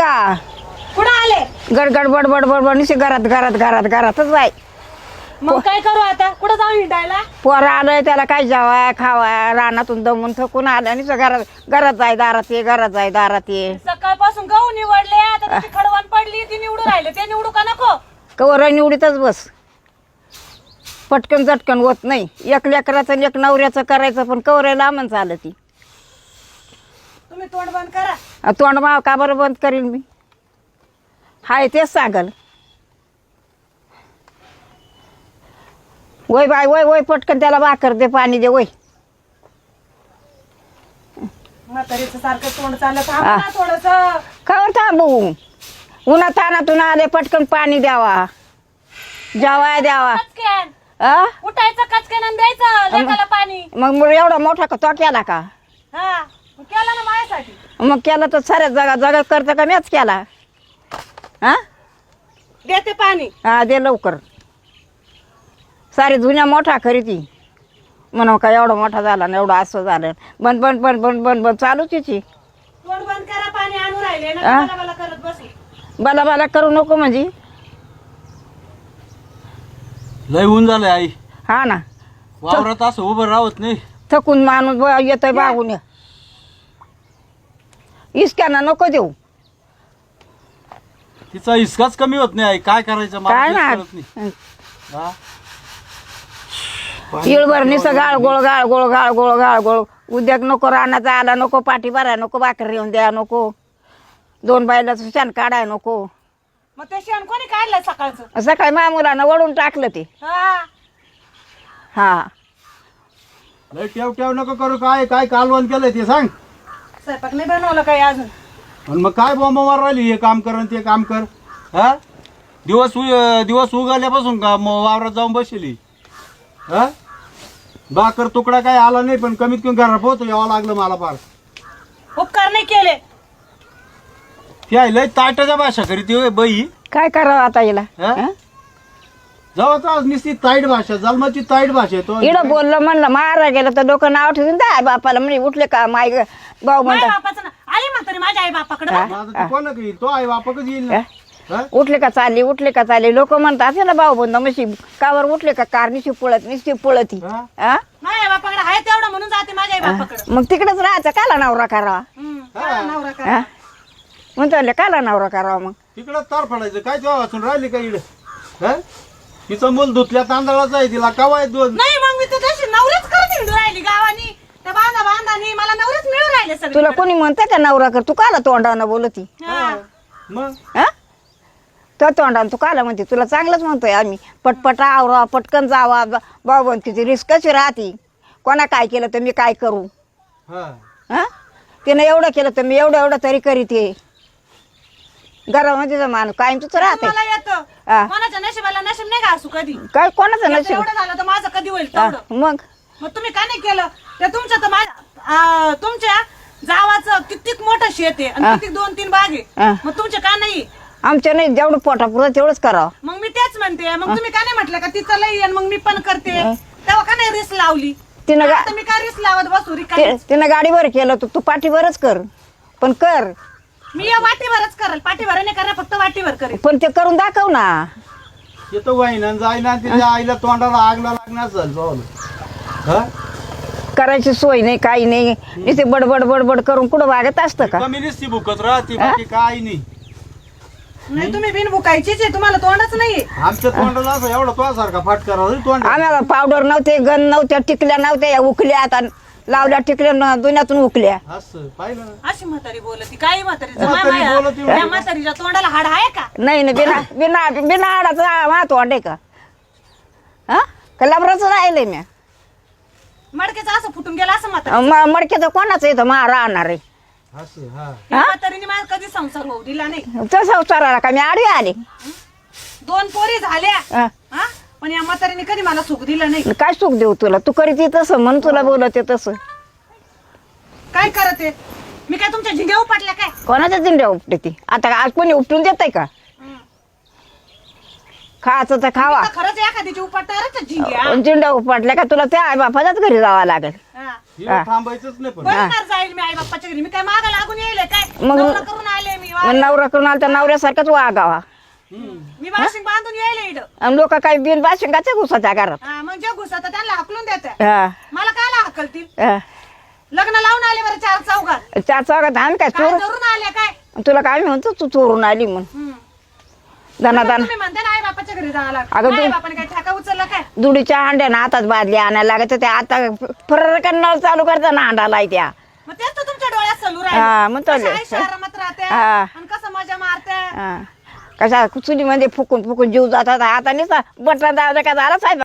का कुठं आले गडगड बडबड बडबड निशी घरातच बाय मग काय करू आता कुठं जाऊ हिंडायला पोरं आलंय त्याला काय जेवाय खावाय रानातून दमून थकून आलं आणि घरात जाय दारात ये सकाळपासून गहू निवडले आता त्याची खडवान पडली ती निवडून राहिले ते निवडू का नको कवर निवडीतच बस पटकन झटकन होत नाही एक लेकराचं एक नवऱ्याचं करायचं पण कवर लांबच आलं ती तुम्ही तोंड बंद करा तोंड माव का बरं बंद करीन मी हाय तेच सांगल वय बाय वय पटकन त्याला भाकर दे पाणी दे वय म्हातारीचं सारखं तोंड चालत थांबा थोडस खबर थांबू उन्हा तानातून आले पटकन पाणी द्यावा जेवाय द्यावा उठायचं कचक्यान आणि द्यायचं लेकाला पाणी मग एवढा मोठा का तो केला का हा मग केला ना माझ्यासाठी मग केला तर साऱ्या जगा करतं का मॅच केला हा देते पाणी हा दे लवकर सारी जुन्या मोठा खरी ती म्हणू का एवढा मोठा झाला ना एवढं असं झालं बंद चालूच तिची तोंड बंद करा पाणी आणून राहिले ना मला करत बसू बाला करू नको म्हणजे लय होऊन झालंय आई हा ना वावरात असं उभं राहत नाही थकून माणूस येतोय बागून इस्क्याना नको देऊ तिचा हिसकाच कमी होत नाही आई काय करायचं मला काय तेच ना कळत नाही. हा? इळभर निस गाळ उद्योग नको रानाचा आला नको पाठी भराय नको भाकर येऊन द्या नको दोन बायलाचं शान काढाय नको मग ते शेण कोणी काढलंय सकाळचं सकाळी माझ्या मुलानं वळून टाकलं ते हा लय ठेव नको करू काय काय कालवण केलंय ते सांग स्वयंपाक नाही बनवलं काही अजून आणि मग काय बॉम्ब मार राहिली हे काम कर आणि ते काम कर हा दिवस उगाल्यापासून का वावरात जाऊन बसली हा भाकर तुकडा काय आला नाही पण कमीत कमी घरात पोहोच यावं लागलं मला फार उपकार नाही केले ती आहे लय ताटाच्या भाषा करी ती बाई काय करावं आता हिला हा? जाऊ नुसती ताईट भाषा जन्माची ताईट भाषा आहे तो इडं बोललं म्हणलं मारा गेलं तर डोकं नाव ठेवून द्या बापाला म्हणे उठले का माय भाऊ माझ्या म्हणतात बापाचं ना आली म्हातारी माझ्या आई बापाकडे माझं ते कोण येईल तो आई बापाकच येईल ना हा? उठले का चालले लोक म्हणतात असे ना भाऊ बंद म्हशी कावर उठले का कार निशी पुळती हा? हा माझ्या बापाकडे आहे तेवढं म्हणून जाते माझ्या आई बापाकडे मग तिकडेच राहायचं काला नवरा करावा नवरा करा हा म्हणतो काला नवरा करावा मग तिकडं तार पडायचं काय तेव्हा वाचून राहिली का इड तिचं मूल धुतल्या तांदळाचं आहे तिला कवाय दोन नाही मग मी तर तशी नवऱ्याच करत हिंडू राहिली गावानी त्या बांधानी मला नवऱ्याच मिळून राहिले सगळे तुला कोणी म्हणतं का नवरा कर तू काला तोंडानं बोलती मग हा तो तोंडानं तू काला म्हणते तुला चांगलंच म्हणतोय आम्ही पटपटा आवरा पटकन जावा भाऊ बनती रिस्क कशी राहती कोणा काय केलं तर मी काय करू हा हा तिनं एवढं केलं तर मी एवढं तरी करीते घरामध्ये माणूस कायम तुझं राहते मला येतं हा. कोणाच्या नशिबाला नशीब नाही घासू कधी काय कोणाचं याचं नशीब एवढं झालं तर माझं कधी होईल हा, तेवढं मग मग तुम्ही का नाही केलं ते तुमचं तर माझ्या तुमच्या जावाचं कित्येक मोठं शेत आहे आणि कित्येक 2-3 बाग आहे हा. मग तुमचे का नाही आमच्या नाही जेवढं पोटापुरं तेवढंच करावं मग मी तेच म्हणते मग तुम्ही का नाही म्हटलं का तिचं लई आणि मग मी पण करते तेव्हा का नाही रिस लावली तिनं गा आता मी काय रिस लावत बसू रिकामी तिनं गाडीवर केलं तू पाठीवरच कर पण कर मी या वाटीवरच करेल पाठीवर नाही करणार फक्त वाटीवर करेल पण ते करून दाखव ना येतो वाईना जाईना तिच्या आईला तोंडाला आगला लागणार झालं हा करायची सोय नाही काही नाही नुसते बडबड करून कुठं वागत असतं का कमी निसती भुकत राहते बाकी काय नाही नाही तुम्ही बिन बुकायचीच आहे तुम्हाला तोंडच नाहीये आमच्या तोंडाला असं एवढा तो सारखा फाटका राहतो तोंड आम्हाला पावडर नव्हते गन नव्हत्या टिकल्या नव्हत्या या उकल्या आता लावल्या टिकल्या दुनियातून उकल्या असं पाहिलं ना अशी म्हातारी बोलती काही म्हातारी म्हातारी बोलती त्या म्हातारीच्या तोंडाला हाड आहे का नाही ना बिना हाडाचा मा तोंड आहे का हा कलाबरच राहिले मी मडकेचं असं फुटून गेला असं म्हातारी मडक्याचं कोणाचं येतं मा राहणार आहे असं हा या म्हातारीने मला कधी संसार होऊ दिला नाही तसं उचारायला का मी आडवी आले 2 पोरी झाल्या हा. हा पण या म्हातारीने कधी मला सुख दिलं नाही काय सुख देऊ तुला तू करीत तसं म्हण तुला बोलते तसं काय करते मी काय तुमच्या झिंग्या उपटल्या काय कोणाच्या दिंड्या उपटते ती आता आज कोणी उपटून देत आहे का खायचं तर खावा तर खरंच एखाद्याची उपटणारच झिंग्या. जिंडा उपटल्या का तुला त्या आई बापाच्याच घरी जावं लागेल. हा. हिला थांबायचंच नाही पण बरोबर जाईल मी आई बाप्पाच्या घरी. मी काय मागं लागून येईल काय? मग- नवरा करून आले मी. मग नवरा करून आला तर नवऱ्यासारखंच वागावा. मी वाशिंग बांधून येईल इकडं. आणि लोक काही बिन बाशिंगाच्या घुसाच्या घरात. हा, मग जे घुसत त्याला हाकलून देते. हा, मला काय हाकलतील? हा. लग्न लावून आले बरं 4 चौघात. चार चौघात आण काय काय चोर धरून आले काय? तुला काय म्हणतो तू चोरून आली म्हणून हम्म. दाना दाना तुम्ही म्हणता ना आई बापाच्या घरी जावं अगं लागतं. तू- आई बापाने काय ठेका उचलला काय? दुडीच्या अंड्यानं हातात बादली आणायला लागत ते आता फरक नळ चालू करताना अंडाला त्या. मग तेच तर तुमच्या डोळ्यात चालू हा, मग चालू. राहील. शहरात राहते हा. आणि कसं मजा मारते. हा. कशा चुलीमध्ये फुकून फुकून जीव जातात आता नाही बटन दादा का झाला साहेब